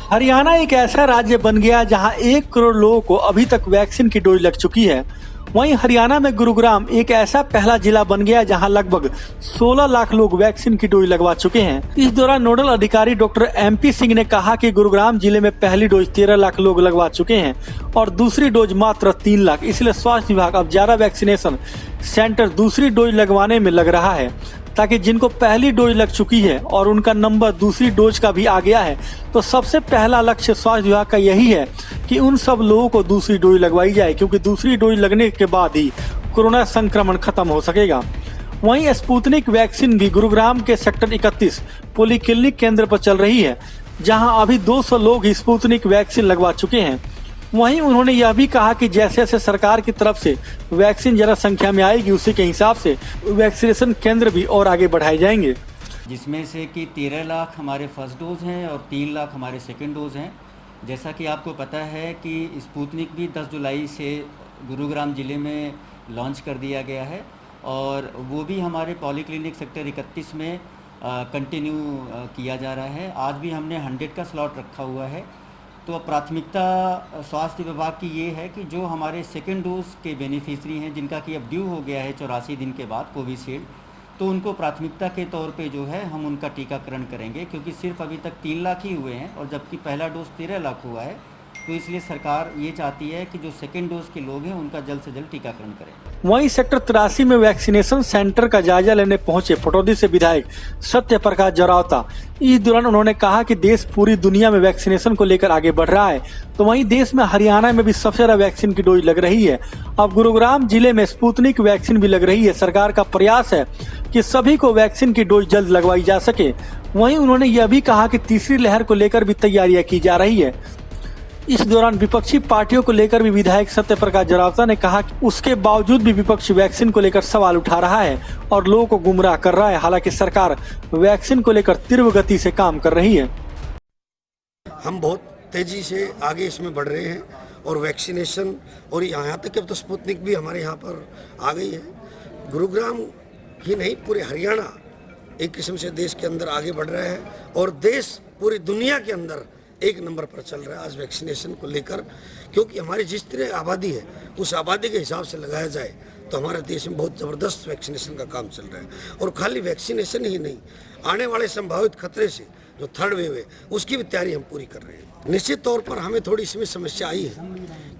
हरियाणा एक ऐसा राज्य बन गया जहां 1 करोड़ लोगों को अभी तक वैक्सीन की डोज लग चुकी है। वहीं हरियाणा में गुरुग्राम एक ऐसा पहला जिला बन गया जहां लगभग 16 लाख लोग वैक्सीन की डोज लगवा चुके हैं। इस दौरान नोडल अधिकारी डॉक्टर MP सिंह ने कहा कि गुरुग्राम जिले में पहली डोज 13 लाख लोग लगवा चुके हैं और दूसरी डोज मात्र 3 लाख। इसलिए स्वास्थ्य विभाग अब ज्यादा वैक्सीनेशन सेंटर दूसरी डोज लगवाने में लग रहा है, ताकि जिनको पहली डोज लग चुकी है और उनका नंबर दूसरी डोज का भी आ गया है, तो सबसे पहला लक्ष्य स्वास्थ्य विभाग का यही है कि उन सब लोगों को दूसरी डोज लगवाई जाए, क्योंकि दूसरी डोज लगने के बाद ही कोरोना संक्रमण खत्म हो सकेगा। वहीं स्पुतनिक वैक्सीन भी गुरुग्राम के सेक्टर 31 पॉलीक्लिनिक केंद्र पर चल रही है, जहां अभी 200 लोग ही स्पुतनिक वैक्सीन लगवा चुके हैं। वहीं उन्होंने यह भी कहा कि जैसे जैसे सरकार की तरफ से वैक्सीन ज्यादा संख्या में आएगी, उसी के हिसाब से वैक्सीनेशन केंद्र भी और आगे बढ़ाए जाएंगे, जिसमें से कि 13 लाख हमारे फर्स्ट डोज हैं और 3 लाख हमारे सेकंड डोज हैं। जैसा कि आपको पता है कि स्पुतनिक भी 10 जुलाई से गुरुग्राम ज़िले में लॉन्च कर दिया गया है और वो भी हमारे पॉलीक्लिनिक सेक्टर 31 में कंटिन्यू किया जा रहा है। आज भी हमने 100 का स्लॉट रखा हुआ है। तो प्राथमिकता स्वास्थ्य विभाग की ये है कि जो हमारे सेकेंड डोज के बेनिफिशरी हैं, जिनका कि अब ड्यू हो गया है 84 दिन के बाद कोविशील्ड, तो उनको प्राथमिकता के तौर पे जो है हम उनका टीकाकरण करेंगे, क्योंकि सिर्फ अभी तक 3 लाख ही हुए हैं और जबकि पहला डोज 13 लाख हुआ है। तो इसलिए सरकार ये चाहती है कि जो सेकेंड डोज के लोग हैं उनका जल्द से जल्द टीकाकरण करें। वहीं सेक्टर 83 में वैक्सीनेशन सेंटर का जायजा लेने पहुंचे पटौदी से विधायक सत्य प्रकाश जरावता। इस दौरान उन्होंने कहा कि देश पूरी दुनिया में वैक्सीनेशन को लेकर आगे बढ़ रहा है, तो वहीं देश में हरियाणा में भी सबसे ज्यादा वैक्सीन की डोज लग रही है। अब गुरुग्राम जिले में स्पुतनिक वैक्सीन भी लग रही है। सरकार का प्रयास है कि सभी को वैक्सीन की डोज जल्द लगवाई जा सके। वहीं उन्होंने यह भी कहा कि तीसरी लहर को लेकर भी तैयारियां की जा रही है। इस दौरान विपक्षी पार्टियों को लेकर भी विधायक सत्य प्रकाश जरावता ने कहा कि उसके बावजूद भी विपक्ष वैक्सीन को लेकर सवाल उठा रहा है और लोगों को गुमराह कर रहा है। हालांकि सरकार वैक्सीन को लेकर तीव्र गति से काम कर रही है। हम बहुत तेजी से आगे इसमें बढ़ रहे हैं और वैक्सीनेशन, और यहाँ तक कि अब तो स्पुतनिक भी हमारे यहाँ पर आ गई है। गुरुग्राम ही नहीं, पूरे हरियाणा एक किस्म से देश के अंदर आगे बढ़ रहा है और देश पूरी दुनिया के अंदर एक नंबर पर चल रहा है आज वैक्सीनेशन को लेकर, क्योंकि हमारी जिस तरह आबादी है उस आबादी के हिसाब से लगाया जाए तो हमारे देश में बहुत ज़बरदस्त वैक्सीनेशन का काम चल रहा है। और खाली वैक्सीनेशन ही नहीं, आने वाले संभावित खतरे से जो थर्ड वेव है उसकी भी तैयारी हम पूरी कर रहे हैं। निश्चित तौर पर हमें थोड़ी इसमें समस्या आई है,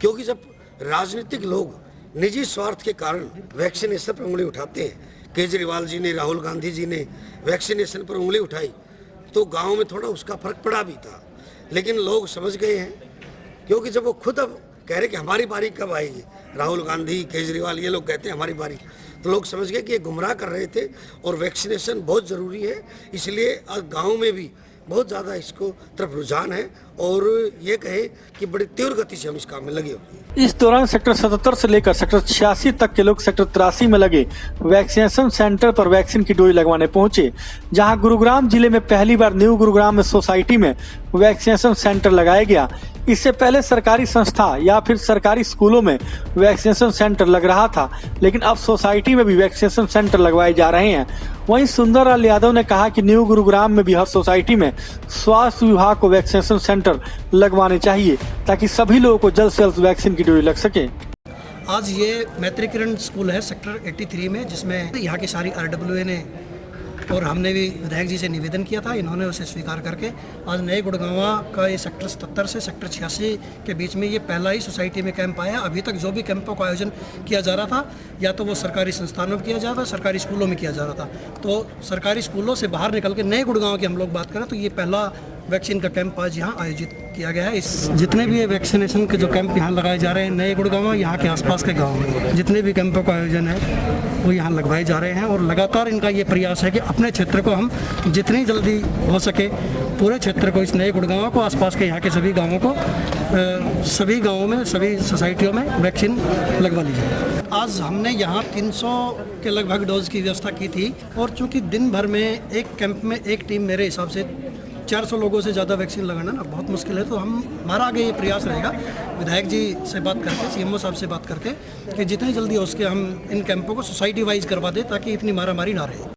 क्योंकि जब राजनीतिक लोग निजी स्वार्थ के कारण वैक्सीनेशन पर उंगली उठाते हैं, केजरीवाल जी ने, राहुल गांधी जी ने वैक्सीनेशन पर उंगली उठाई, तो गाँव में थोड़ा उसका फर्क पड़ा भी था। लेकिन लोग समझ गए हैं, क्योंकि जब वो खुद अब कह रहे कि हमारी बारी कब आएगी, राहुल गांधी, केजरीवाल ये लोग कहते हैं हमारी बारी, तो लोग समझ गए कि ये गुमराह कर रहे थे और वैक्सीनेशन बहुत ज़रूरी है। इसलिए गांव में भी बहुत ज़्यादा इसको तरफ रुझान है और ये कहे कि बड़ी तीव्र गति से हम इस काम में लगे हुए हैं। इस दौरान सेक्टर 77 से लेकर सेक्टर 86 तक के लोग सेक्टर 83 में लगे वैक्सीनेशन सेंटर पर वैक्सीन की डोज लगवाने पहुंचे, जहां गुरुग्राम जिले में पहली बार न्यू गुरुग्राम में सोसाइटी में वैक्सीनेशन सेंटर लगाया गया। इससे पहले सरकारी संस्था या फिर सरकारी स्कूलों में वैक्सीनेशन सेंटर लग रहा था, लेकिन अब सोसाइटी में भी वैक्सीनेशन सेंटर लगवाए जा रहे हैं। वहीं सुंदरलाल यादव ने कहा कि न्यू गुरुग्राम में भी हर सोसाइटी में स्वास्थ्य विभाग को वैक्सीनेशन सेंटर लगवाने चाहिए, ताकि सभी लोगों को जल्द से जल्द वैक्सीन की डोज लग सके। आज ये मैत्री किरण स्कूल है सेक्टर 83 में, जिसमें यहाँ की सारी RWA ने और हमने भी विधायक जी से निवेदन किया था, इन्होंने उसे स्वीकार करके आज नए गुड़गांवा का ये सेक्टर 77 से सेक्टर 86 के बीच में ये पहला ही सोसाइटी में कैंप आया। अभी तक जो भी कैंपों का आयोजन किया जा रहा था, या तो वो सरकारी संस्थानों में किया जा रहा था, सरकारी स्कूलों में किया जा रहा था। तो सरकारी स्कूलों से बाहर निकल के नए गुड़गांव की हम लोग बात करें तो ये पहला वैक्सीन का कैंप आज यहाँ आयोजित किया गया है। इस जितने भी ये वैक्सीनेशन के जो कैंप यहाँ लगाए जा रहे हैं नए गुड़गांव, यहाँ के आसपास के गाँव में जितने भी कैंपों का आयोजन है वो यहाँ लगवाए जा रहे हैं और लगातार इनका ये प्रयास है कि अपने क्षेत्र को हम जितनी जल्दी हो सके पूरे क्षेत्र को, इस नए गुड़गांव को, आसपास के यहाँ के सभी गाँवों को, सभी गाँवों में, सभी सोसाइटियों में वैक्सीन लगवा ली जाए। आज हमने यहाँ 300 के लगभग डोज की व्यवस्था की थी और चूँकि दिन भर में एक कैंप में एक टीम मेरे हिसाब से 400 लोगों से ज़्यादा वैक्सीन लगाना ना बहुत मुश्किल है। तो हमारा आगे ये प्रयास रहेगा विधायक जी से बात करके, CMO साहब से बात करके, कि जितनी जल्दी हो सके हम इन कैंपों को सोसाइटी वाइज करवा दें, ताकि इतनी मारामारी ना रहे।